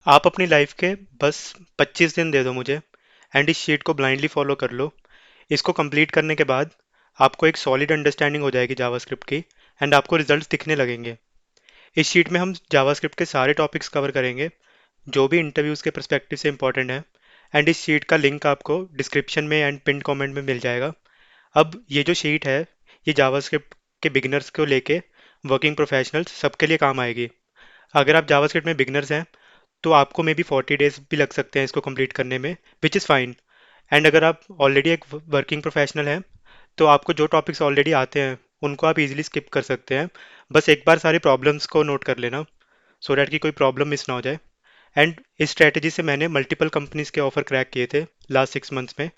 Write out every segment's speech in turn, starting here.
आप अपनी लाइफ के बस 25 दिन दे दो मुझे एंड इस शीट को ब्लाइंडली फॉलो कर लो। इसको कंप्लीट करने के बाद आपको एक सॉलिड अंडरस्टैंडिंग हो जाएगी जावास्क्रिप्ट की एंड आपको रिजल्ट्स दिखने लगेंगे। इस शीट में हम जावास्क्रिप्ट के सारे टॉपिक्स कवर करेंगे जो भी इंटरव्यूज़ के पर्सपेक्टिव से इंपॉर्टेंट है। एंड इस शीट का लिंक आपको डिस्क्रिप्शन में एंड पिन कमेंट में मिल जाएगा। अब ये जो शीट है ये जावास्क्रिप्ट के बिगिनर्स को लेके वर्किंग प्रोफेशनल्स सबके लिए काम आएगी। अगर आप जावास्क्रिप्ट में बिगिनर्स हैं तो आपको मे बी 40 डेज भी लग सकते हैं इसको कंप्लीट करने में, विच इज़ फाइन। एंड अगर आप ऑलरेडी एक वर्किंग प्रोफेशनल हैं तो आपको जो टॉपिक्स ऑलरेडी आते हैं उनको आप इजीली स्किप कर सकते हैं। बस एक बार सारी प्रॉब्लम्स को नोट कर लेना सो डैट कि कोई प्रॉब्लम मिस ना हो जाए। एंड इस स्ट्रैटेजी से मैंने मल्टीपल कंपनीज के ऑफर क्रैक किए थे लास्ट 6 मंथ्स में।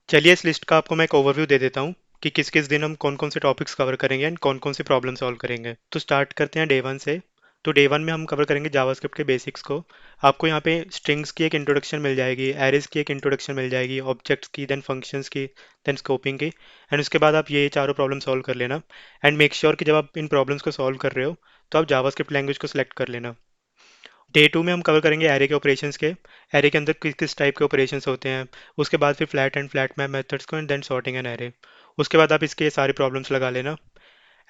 चलिए इस लिस्ट का आपको मैं एक ओवरव्यू दे देता हूँ कि किस किस दिन हम कौन कौन से टॉपिक्स कवर करेंगे एंड कौन कौन सी प्रॉब्लम सॉल्व करेंगे। तो स्टार्ट करते हैं डे 1 से। तो डे 1 में हम कवर करेंगे जावास्क्रिप्ट के बेसिक्स को। आपको यहाँ पे स्ट्रिंग्स की एक इंट्रोडक्शन मिल जाएगी, एरेज की एक इंट्रोडक्शन मिल जाएगी, ऑब्जेक्ट्स की, देन फंक्शंस की, देन स्कोपिंग की। एंड उसके बाद आप ये चारों प्रॉब्लम सॉल्व कर लेना। एंड मेक श्योर कि जब आप इन प्रॉब्लम्स को सॉल्व कर रहे हो तो आप जावास्क्रिप्ट लैंग्वेज को सिलेक्ट कर लेना। डे 2 में हम कवर करेंगे एरे के ऑपरेशंस के। एरे के अंदर किस किस टाइप के ऑपरेशंस होते हैं। उसके बाद फिर flat and flat map methods को and then sorting and array. उसके बाद आप इसके सारे प्रॉब्लम्स लगा लेना।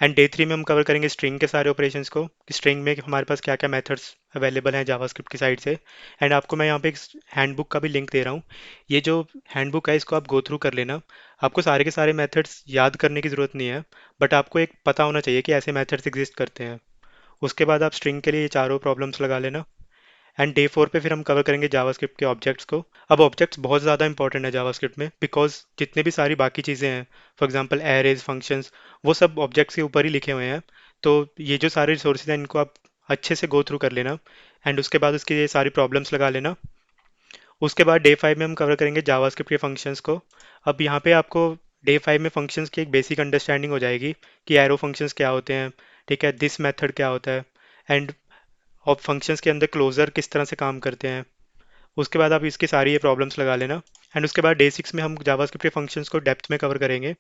एंड डे 3 में हम कवर करेंगे स्ट्रिंग के सारे ऑपरेशंस को, स्ट्रिंग में हमारे पास क्या क्या मेथड्स अवेलेबल हैं जावास्क्रिप्ट की साइड से। एंड आपको मैं यहाँ पे एक हैंडबुक का भी लिंक दे रहा हूँ। ये जो हैंडबुक है इसको आप गो थ्रू कर लेना। आपको सारे के सारे मेथड्स याद करने की ज़रूरत नहीं है, बट आपको एक पता होना चाहिए कि ऐसे मेथड्स एग्जिस्ट करते हैं। उसके बाद आप स्ट्रिंग के लिए ये चारों प्रॉब्लम्स लगा लेना। एंड डे 4 पे फिर हम कवर करेंगे जावास्क्रिप्ट के ऑब्जेक्ट्स को। अब ऑब्जेक्ट्स बहुत ज़्यादा इंपॉर्टेंट है जावास्क्रिप्ट में बिकॉज जितने भी सारी बाकी चीज़ें हैं, फॉर एग्जांपल एरेज, फंक्शंस, वो सब ऑब्जेक्ट्स के ऊपर ही लिखे हुए हैं। तो ये जो सारे रिसोर्सेज हैं इनको आप अच्छे से गो थ्रू कर लेना। एंड उसके बाद उसकी ये सारी प्रॉब्लम्स लगा लेना। उसके बाद डे 5 में हम कवर करेंगे जावास्क्रिप्ट के फंक्शंस को। अब यहाँ पे आपको डे 5 में फंक्शंस की एक बेसिक अंडरस्टैंडिंग हो जाएगी कि एरो फंक्शंस क्या होते हैं, ठीक है, दिस मेथड क्या होता है, एंड और फंक्शंस के अंदर क्लोजर किस तरह से काम करते हैं। उसके बाद आप इसकी सारी ये प्रॉब्लम्स लगा लेना। एंड उसके बाद डे 6 में हम जावास्क्रिप्ट के फंक्शंस को डेप्थ में कवर करेंगे।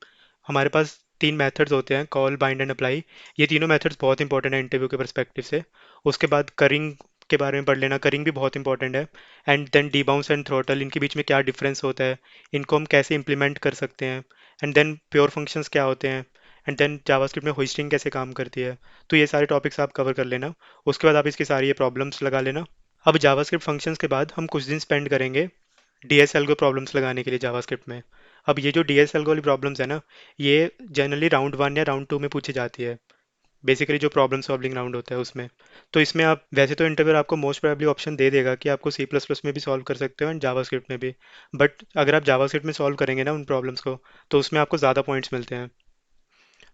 हमारे पास तीन मेथड्स होते हैं, कॉल, बाइंड एंड अप्लाई। ये तीनों मेथड्स बहुत इंपॉर्टेंट है इंटरव्यू के परस्पेक्टिव से। उसके बाद करिंग के बारे में पढ़ लेना, करिंग भी बहुत इंपॉर्टेंट है। एंड देन डीबाउंस एंड थ्रॉटल, इनके बीच में क्या डिफरेंस होता है, इनको हम कैसे इंप्लीमेंट कर सकते हैं। एंड देन प्योर फंक्शंस क्या होते हैं। एंड देन जावास्क्रिप्ट में होस्टिंग कैसे काम करती है। तो ये सारे टॉपिक्स आप कवर कर लेना। उसके बाद आप इसकी सारी ये प्रॉब्लम्स लगा लेना। अब जावास्क्रिप्ट फंक्शंस के बाद हम कुछ दिन स्पेंड करेंगे डीएसएल को प्रॉब्लम्स लगाने के लिए जावास्क्रिप्ट में। अब ये जो डीएसएल वाली प्रॉब्लम्स है ना, ये जनरली राउंड 1 या राउंड 2 में पूछी जाती है। बेसिकली जो प्रॉब्लम सॉल्विंग राउंड होता है उसमें। तो इसमें आप वैसे तो इंटरव्यूअर आपको मोस्ट प्रोबेबली ऑप्शन दे देगा कि आपको सी प्लस प्लस में भी सॉल्व कर सकते हो एंड जावास्क्रिप्ट में भी। बट अगर आप जावास्क्रिप्ट में सॉल्व करेंगे ना उन प्रॉब्लम्स को, तो उसमें आपको ज़्यादा पॉइंट्स मिलते हैं।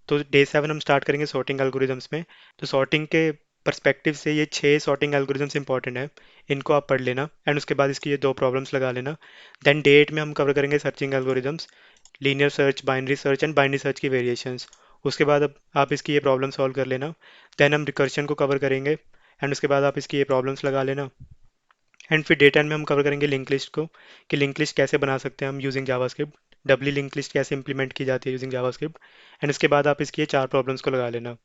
तो डे 7 हम स्टार्ट करेंगे सॉर्टिंग एल्गोरिदम्स में। तो सॉर्टिंग के पर्सपेक्टिव से ये 6 सॉर्टिंग एल्गोरिदम्स इंपॉर्टेंट है, इनको आप पढ़ लेना। एंड उसके बाद इसकी ये दो प्रॉब्लम्स लगा लेना। देन डे 8 में हम कवर करेंगे searching algorithms, linear search, binary search and binary search की वेरिएशंस। उसके बाद अब आप इसकी ये प्रॉब्लम सॉल्व कर लेना। देन हम रिकर्शन को कवर करेंगे। एंड उसके बाद आप इसकी ये प्रॉब्लम्स लगा लेना। एंड फिर डे 10 में हम कवर करेंगे लिंक लिस्ट को, कि लिंक लिस्ट कैसे बना सकते हैं हम यूजिंग जावास्क्रिप्ट, डबली लिंक लिस्ट कैसे इंप्लीमेंट की जाती है यूजिंग जावास्क्रिप्ट। एंड उसके बाद आप इसकी ये चार प्रॉब्लम्स को लगा लेना।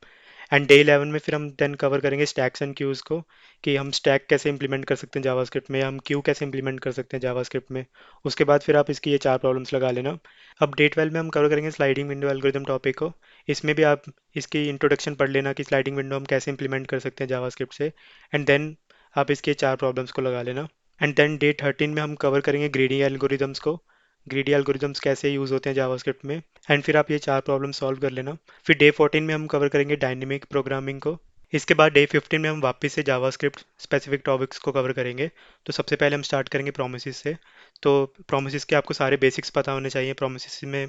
एंड डे 11 में फिर हम देन कवर करेंगे स्टैक्स एंड क्यूज़ को, कि हम स्टैक कैसे इंप्लीमेंट कर सकते हैं जावास्क्रिप्ट में, हम क्यू कैसे इंप्लीमेंट कर सकते हैं जावास्क्रिप्ट में। उसके बाद फिर आप इसकी ये चार प्रॉब्लम्स लगा लेना। अब डे 12 में हम कवर करेंगे स्लाइडिंग विंडो एल्गोरिदम टॉपिक को। इसमें भी आप इसकी इंट्रोडक्शन पढ़ लेना कि स्लाइडिंग विंडो हम कैसे इंप्लीमेंट कर सकते हैं जावास्क्रिप्ट से। एंड देन आप इसके चार प्रॉब्लम्स को लगा लेना। एंड देन डे 13 में हम कवर करेंगे ग्रीडी एल्गोरिदम्स को, ग्रीडी एल्गोरिदम्स कैसे यूज़ होते हैं जावास्क्रिप्ट में। एंड फिर आप ये चार प्रॉब्लम सॉल्व कर लेना। फिर डे 14 में हम कवर करेंगे डायनेमिक प्रोग्रामिंग को। इसके बाद डे 15 में हम वापस से जावास्क्रिप्ट स्पेसिफिक टॉपिक्स को कवर करेंगे। तो सबसे पहले हम स्टार्ट करेंगे प्रोमिसेस से। तो प्रोमिसेस के आपको सारे बेसिक्स पता होने चाहिए। प्रोमिसेस में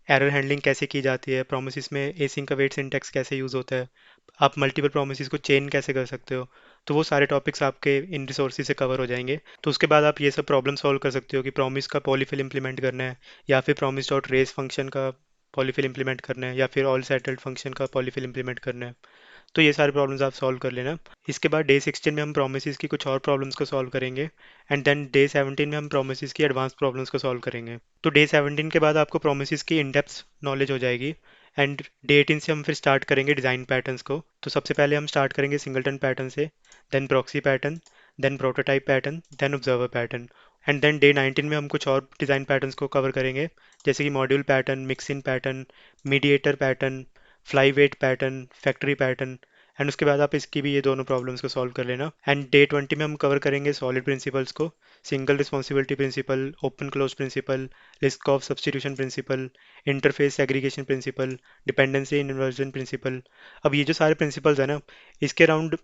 एरर हैंडलिंग कैसे की जाती है, प्रोमिसेस में एसिंक अवेट सिंटैक्स कैसे यूज़ होता है, आप मल्टीपल प्रोमिसेस को चेन कैसे कर सकते हो। तो वो सारे टॉपिक्स आपके इन रिसोर्सेज से कवर हो जाएंगे। तो उसके बाद आप ये सब प्रॉब्लम सॉल्व कर सकते हो कि प्रॉमिस का पॉलीफिल इंप्लीमेंट करना है, या फिर प्रॉमिस डॉट रेस फंक्शन का पॉलीफिल इंप्लीमेंट करना है, या फिर ऑल सेटल्ड फंक्शन का पॉलीफिल इंप्लीमेंट करना है। तो ये सारे प्रॉब्लम्स आप सॉल्व कर लेना। इसके बाद डे 16 में हम प्रोमिसेस की कुछ और प्रॉब्लम्स को सॉल्व करेंगे। एंड देन डे 17 में हम प्रोमिसेस की एडवांस प्रॉब्लम्स को सॉल्व करेंगे। तो डे 17 के बाद आपको प्रोमिसेस की इन डेप्थ नॉलेज हो जाएगी। एंड डे 18 से हम फिर स्टार्ट करेंगे डिज़ाइन पैटर्न्स को। तो सबसे पहले हम स्टार्ट करेंगे सिंगलटन पैटर्न से, then proxy pattern, then prototype pattern, then observer pattern. And then day 19 में हम कुछ और डिज़ाइन पैटर्न्स को कवर करेंगे, जैसे कि module pattern, mixin pattern, mediator pattern, flyweight pattern, factory pattern. And उसके बाद आप इसकी भी ये दोनों प्रॉब्लम्स को सॉल्व कर लेना। एंड डे 20 में हम कवर करेंगे सॉलिड प्रिंसिपल्स को, single responsibility principle, open close principle, risk of substitution principle, interface segregation principle, dependency inversion principle. अब ये जो सारे प्रिंसिपल्स है ना, इसके अराउंड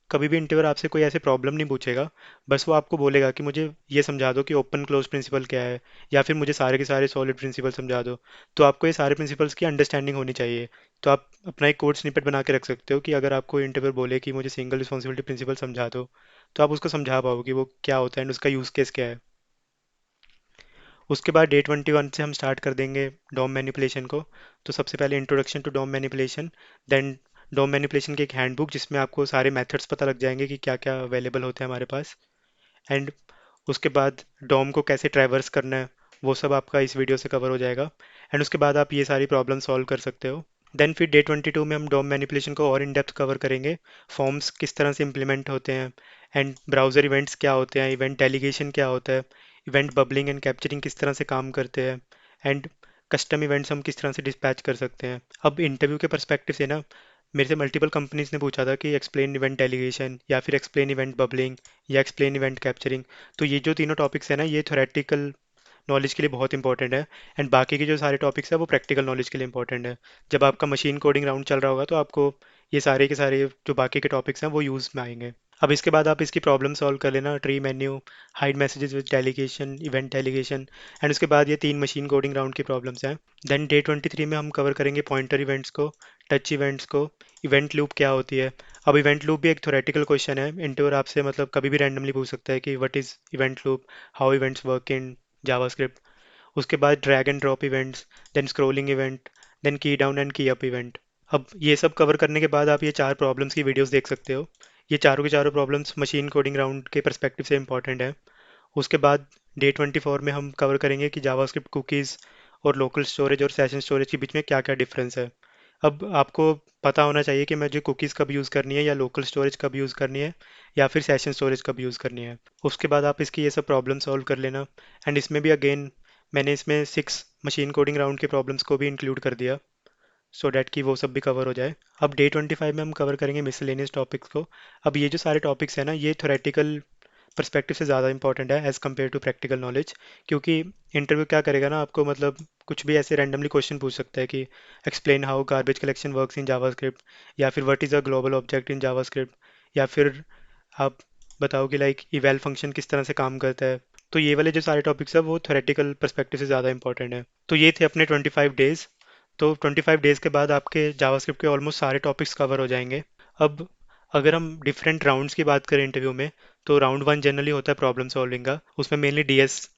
कभी भी इंटरव्यूअर आपसे कोई ऐसे प्रॉब्लम नहीं पूछेगा। बस वो आपको बोलेगा कि मुझे ये समझा दो कि ओपन क्लोज प्रिंसिपल क्या है, या फिर मुझे सारे के सारे सॉलिड प्रिंसिपल समझा दो। तो आपको ये सारे प्रिंसिपल्स की अंडरस्टैंडिंग होनी चाहिए। तो आप अपना एक कोड स्निपेट बना के रख सकते हो कि अगर आपको इंटरव्यूअर बोले कि मुझे सिंगल रिस्पॉन्सिबिलिटी प्रिंसिपल समझा दो, तो आप उसको समझा पाओ कि वो क्या होता है एंड उसका यूज़ केस क्या है। उसके बाद डे 21 से हम स्टार्ट कर देंगे डॉम मैनिपुलेशन को। तो सबसे पहले introduction to DOM manipulation, then DOM manipulation की एक हैंडबुक जिसमें आपको सारे मेथड्स पता लग जाएंगे कि क्या क्या अवेलेबल होते हैं हमारे पास। एंड उसके बाद डॉम को कैसे ट्रैवर्स करना है, वो सब आपका इस वीडियो से कवर हो जाएगा। एंड उसके बाद आप ये सारी प्रॉब्लम सॉल्व कर सकते हो। देन फिर डे 22 में हम डॉम मैनिपुलेशन को और इन डेप्थ कवर करेंगे। फॉर्म्स किस तरह से इम्प्लीमेंट होते हैं, एंड ब्राउज़र इवेंट्स क्या होते हैं, इवेंट डेलीगेशन क्या होता है, इवेंट बबलिंग एंड कैप्चरिंग किस तरह से काम करते हैं, एंड कस्टम इवेंट्स हम किस तरह से डिस्पैच कर सकते हैं। अब इंटरव्यू के पर्सपेक्टिव से ना, मेरे से मल्टीपल कंपनीज ने पूछा था कि एक्सप्लेन इवेंट डेलीगेशन, या फिर एक्सप्लेन इवेंट बबलिंग, या एक्सप्लेन इवेंट कैप्चरिंग। तो ये जो तीनों टॉपिक्स हैं ना, ये थोरेटिकल नॉलेज के लिए बहुत इंपॉर्टेंट है। एंड बाकी के जो सारे टॉपिक्स है वो प्रैक्टिकल नॉलेज के लिए इंपॉर्टेंट है। जब आपका मशीन कोडिंग राउंड चल रहा होगा तो आपको ये सारे के सारे जो बाकी के टॉपिक्स हैं वो यूज़ में आएंगे। अब इसके बाद आप इसकी प्रॉब्लम सॉल्व कर लेना, tree menu, hide messages with delegation, event delegation. And उसके बाद ये तीन मशीन कोडिंग राउंड की प्रॉब्लम्स हैं। देन डे 23 में हम कवर करेंगे पॉइंटर इवेंट्स को, टच इवेंट्स को, इवेंट लूप क्या होती है। अब इवेंट लूप भी एक थोरेटिकल क्वेश्चन है, इंटरव्यूअर आपसे मतलब कभी भी रैंडमली पूछ सकता है कि what is event loop, how events work in JavaScript. उसके बाद drag and drop events, then scrolling event, then key down and key up event. अब ये सब कवर करने के बाद आप ये चार प्रॉब्लम्स की वीडियोस देख सकते हो। ये चारों के चारों प्रॉब्लम्स मशीन कोडिंग राउंड के पर्सपेक्टिव से इंपॉर्टेंट है। उसके बाद डे 24 में हम कवर करेंगे कि जावास्क्रिप्ट कुकीज़ और लोकल स्टोरेज और सेशन स्टोरेज के बीच में क्या क्या डिफरेंस है। अब आपको पता होना चाहिए कि मुझे कुकीज़ कब यूज़ करनी है, या लोकल स्टोरेज कब यूज़ करनी है, या फिर सेशन स्टोरेज कब यूज़ करनी है। उसके बाद आप इसकी ये सब प्रॉब्लम सॉल्व कर लेना। एंड इसमें भी अगेन मैंने इसमें 6 मशीन कोडिंग राउंड के प्रॉब्लम्स को भी इंक्लूड कर दिया, सो डैट कि वो सब भी कवर हो जाए। अब डे 25 में हम कवर करेंगे मिसलेनियस टॉपिक्स को। अब ये जो सारे टॉपिक्स हैं ना, ये थोरेटिकल पर्सपेक्टिव से ज़्यादा इंपॉर्टेंट है as compare to practical knowledge. क्योंकि इंटरव्यू क्या करेगा ना, आपको मतलब कुछ भी ऐसे रैंडमली क्वेश्चन पूछ सकता है कि explain how garbage collection works in JavaScript, या फिर what is a global object in JavaScript, या फिर आप बताओ कि लाइक इवैल फंक्शन किस तरह से काम करता है। तो ये वाले जो सारे टॉपिक्स है वो थोरेटिकल पर्सपेक्टिव से ज़्यादा इंपॉर्टेंट है। तो ये थे अपने 25 डेज। तो 25 डेज़ के बाद आपके जावास्क्रिप्ट के ऑलमोस्ट सारे टॉपिक्स कवर हो जाएंगे। अब अगर हम डिफरेंट राउंड्स की बात करें इंटरव्यू में, तो राउंड वन जनरली होता है प्रॉब्लम सॉल्विंग का। उसमें मेनली डीएस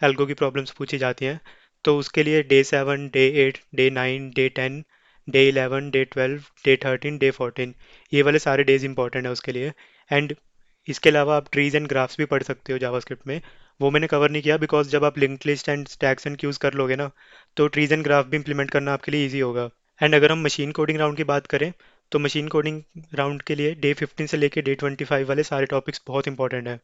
एल्गो की प्रॉब्लम्स पूछी जाती हैं। तो उसके लिए day 7, day 8, day 9, day 10, day 11, day 12, day 13, day 14, ये वाले सारे डेज इंपॉर्टेंट है उसके लिए। एंड इसके अलावा आप ट्रीज एंड ग्राफ्स भी पढ़ सकते हो जावास्क्रिप्ट में। वो मैंने कवर नहीं किया बिकॉज जब आप linked list and stacks and queues कर लोगे ना, तो ट्रीज एंड ग्राफ भी इंप्लीमेंट करना आपके लिए ईजी होगा। एंड अगर हम मशीन कोडिंग राउंड की बात करें, तो मशीन कोडिंग राउंड के लिए डे 15 से लेके डे 25 वाले सारे टॉपिक्स बहुत इंपॉर्टेंट हैं।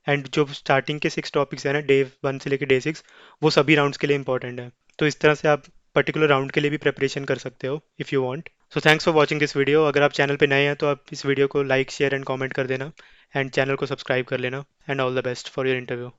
एंड जो स्टार्टिंग के 6 टॉपिक्स हैं ना, डे 1 से लेके डे 6, वो सभी राउंड्स के लिए इंपॉर्टेंट है। तो इस तरह से आप पर्टिकुलर राउंड के लिए भी प्रिपरेशन कर सकते हो if you want. So thanks for watching this video. अगर आप चैनल पे नए हैं तो आप इस वीडियो को लाइक शेयर एंड कमेंट कर देना, एंड चैनल को सब्सक्राइब कर लेना। And all the best for your interview.